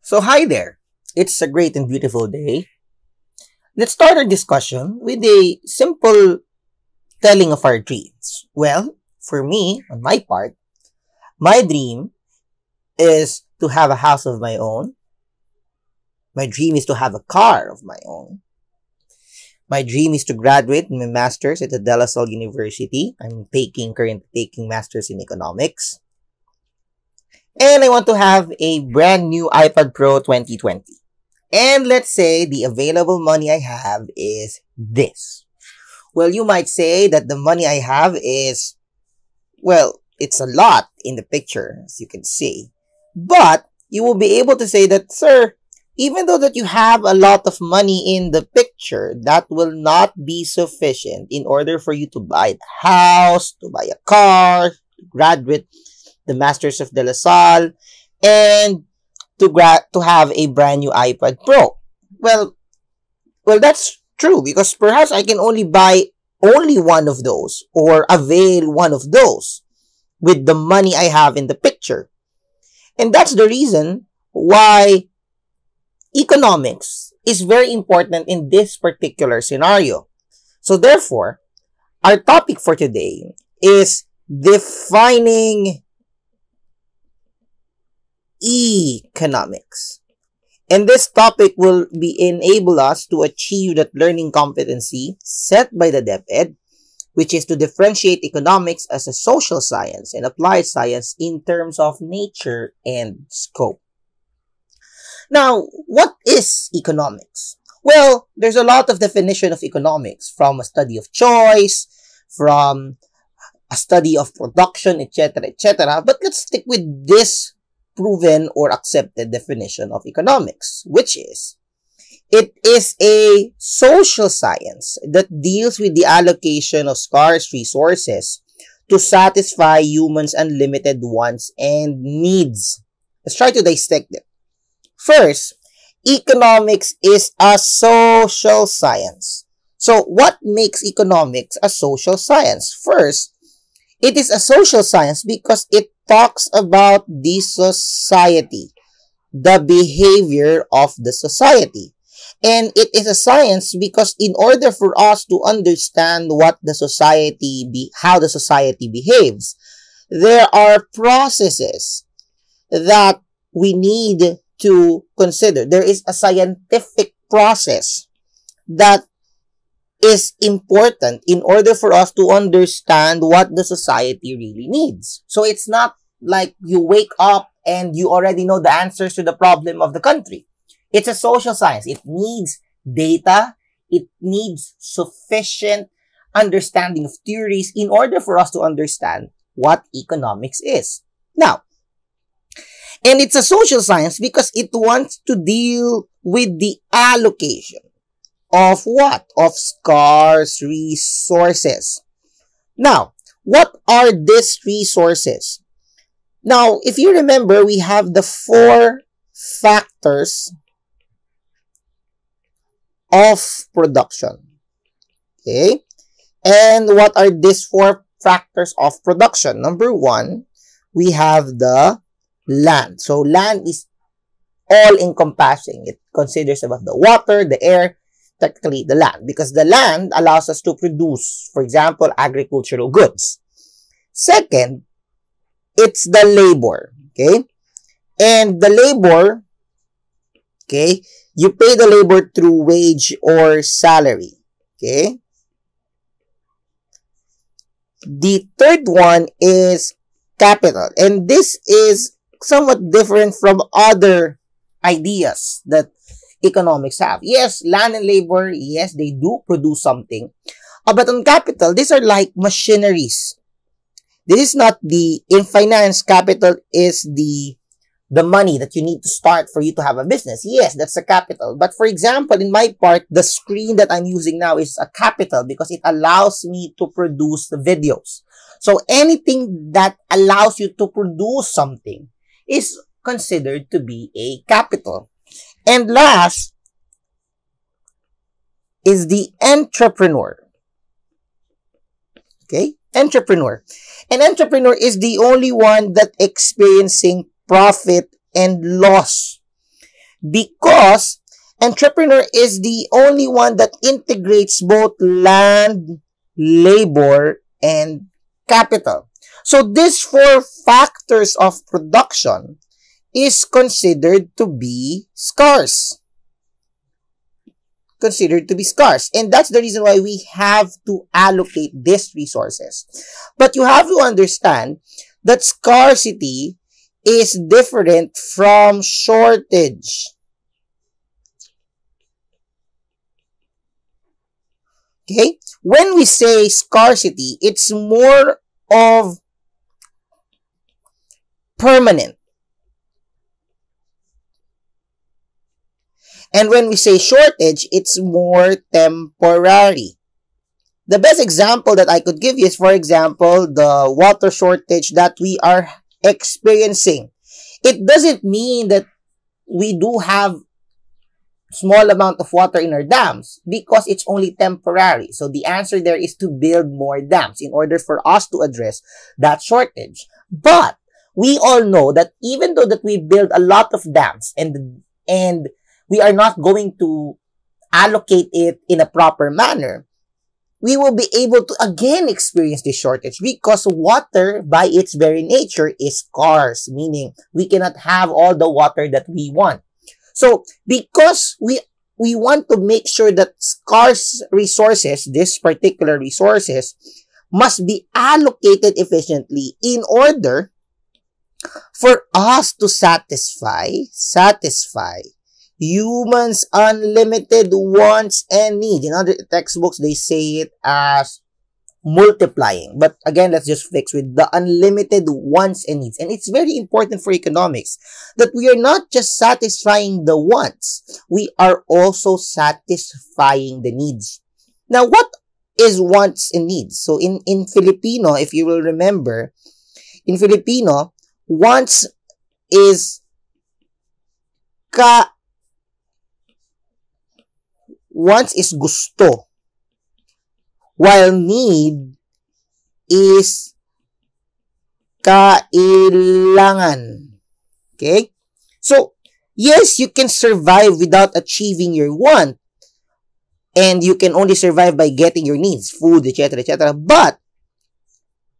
So, hi there. It's a great and beautiful day. Let's start our discussion with a simple telling of our dreams. Well, for me, on my part, my dream is to have a house of my own. My dream is to have a car of my own. My dream is to graduate my master's at the De La Salle University. I'm currently taking master's in economics. And I want to have a brand new iPad Pro 2020. And let's say the available money I have is this. Well, you might say that the money I have is, well, it's a lot in the picture, as you can see. But you will be able to say that, sir, even though that you have a lot of money in the picture, that will not be sufficient in order for you to buy a house, to buy a car, to graduate the Masters of De La Salle, and to have a brand new iPad Pro. Well, that's true because perhaps I can only buy only one of those or avail one of those with the money I have in the picture. And that's the reason why economics is very important in this particular scenario. So therefore, our topic for today is defining economics. And this topic will enable us to achieve that learning competency set by the DepEd, which is to differentiate economics as a social science and applied science in terms of nature and scope. Now, what is economics? Well, there's a lot of definition of economics, from a study of choice, from a study of production, etc., etc. But let's stick with this proven or accepted definition of economics, which is, it is a social science that deals with the allocation of scarce resources to satisfy humans' unlimited wants and needs. Let's try to dissect it. First, economics is a social science. So, what makes economics a social science? First, it is a social science because it talks about the society, the behavior of the society. And it is a science because in order for us to understand how the society behaves, there are processes that we need to consider. There is a scientific process that is important in order for us to understand what the society really needs. So it's not like you wake up and you already know the answers to the problem of the country. It's a social science. It needs data. It needs sufficient understanding of theories in order for us to understand what economics is. Now, and it's a social science because it wants to deal with the allocation of what? Of scarce resources. Now, what are these resources? Now, if you remember, we have the 4 factors of production. Okay? And what are these 4 factors of production? Number 1, we have the land. So, land is all-encompassing. It considers about the water, the air, technically the land, because the land allows us to produce, for example, agricultural goods. Second, it's the labor, okay? And the labor, okay, you pay the labor through wage or salary, okay? The third one is capital, and this is somewhat different from other ideas that economics have. Yes, land and labor, yes, they do produce something. But on capital, these are like machineries. This is not in finance, capital is the money that you need to start for you to have a business. Yes, that's a capital. But for example, in my part, the screen that I'm using now is a capital because it allows me to produce the videos. So anything that allows you to produce something is considered to be a capital. And last is the entrepreneur. Okay? Entrepreneur. An entrepreneur is the only one that experiencing profit and loss. because entrepreneur is the only one that integrates both land, labor, and capital. So these four factors of production is considered to be scarce. Considered to be scarce. And that's the reason why we have to allocate these resources. But you have to understand that scarcity is different from shortage. Okay? When we say scarcity, it's more of permanent. And when we say shortage, it's more temporary. The best example that I could give you is, for example, the water shortage that we are experiencing. It doesn't mean that we do have small amount of water in our dams because it's only temporary. So the answer there is to build more dams in order for us to address that shortage. But we all know that even though that we build a lot of dams and we are not going to allocate it in a proper manner, we will be able to again experience this shortage because water by its very nature is scarce, meaning we cannot have all the water that we want. So because we want to make sure that scarce resources, this particular resources, must be allocated efficiently in order for us to satisfy humans' unlimited wants and needs. In other textbooks, they say it as multiplying. But again, let's just fix with the unlimited wants and needs. And it's very important for economics that we are not just satisfying the wants. We are also satisfying the needs. Now, what is wants and needs? So in Filipino, if you will remember, in Filipino, wants is wants is gusto, while need is kailangan. Okay? So, yes, you can survive without achieving your want, and you can only survive by getting your needs, food, etc., etc. But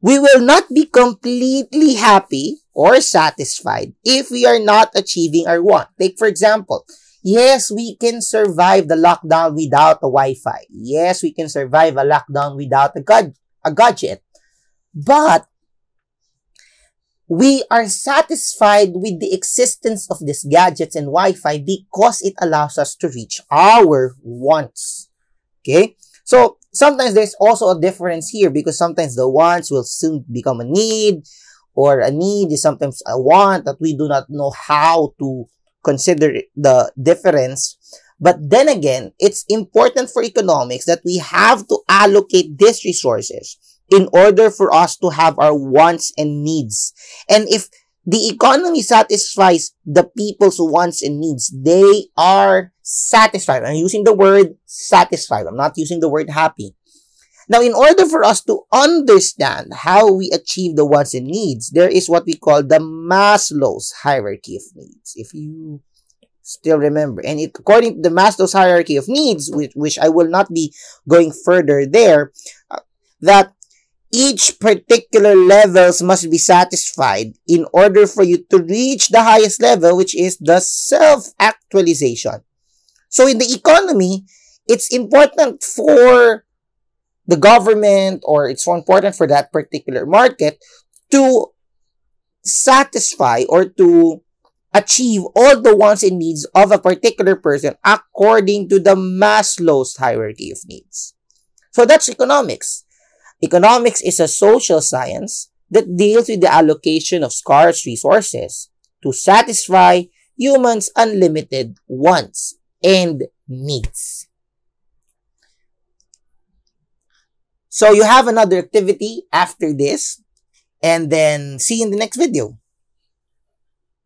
we will not be completely happy or satisfied if we are not achieving our want. Take, for example, yes, we can survive the lockdown without a Wi-Fi. Yes, we can survive a lockdown without a gadget. But we are satisfied with the existence of these gadgets and Wi-Fi because it allows us to reach our wants. Okay? So, sometimes there's also a difference here because sometimes the wants will soon become a need, or a need is sometimes a want that we do not know how to consider the difference. But then again, it's important for economics that we have to allocate these resources in order for us to have our wants and needs. And if the economy satisfies the people's wants and needs, they are satisfied. I'm using the word satisfied. I'm not using the word happy. Now, in order for us to understand how we achieve the wants and needs, there is what we call the Maslow's hierarchy of needs. If you still remember. And according to the Maslow's hierarchy of needs, which I will not be going further there, that each particular levels must be satisfied in order for you to reach the highest level, which is the self-actualization. So in the economy, it's important for the government, or it's so important for that particular market to satisfy or to achieve all the wants and needs of a particular person according to the Maslow's hierarchy of needs. So that's economics. Economics is a social science that deals with the allocation of scarce resources to satisfy humans' unlimited wants and needs. So you have another activity after this, and then see you in the next video.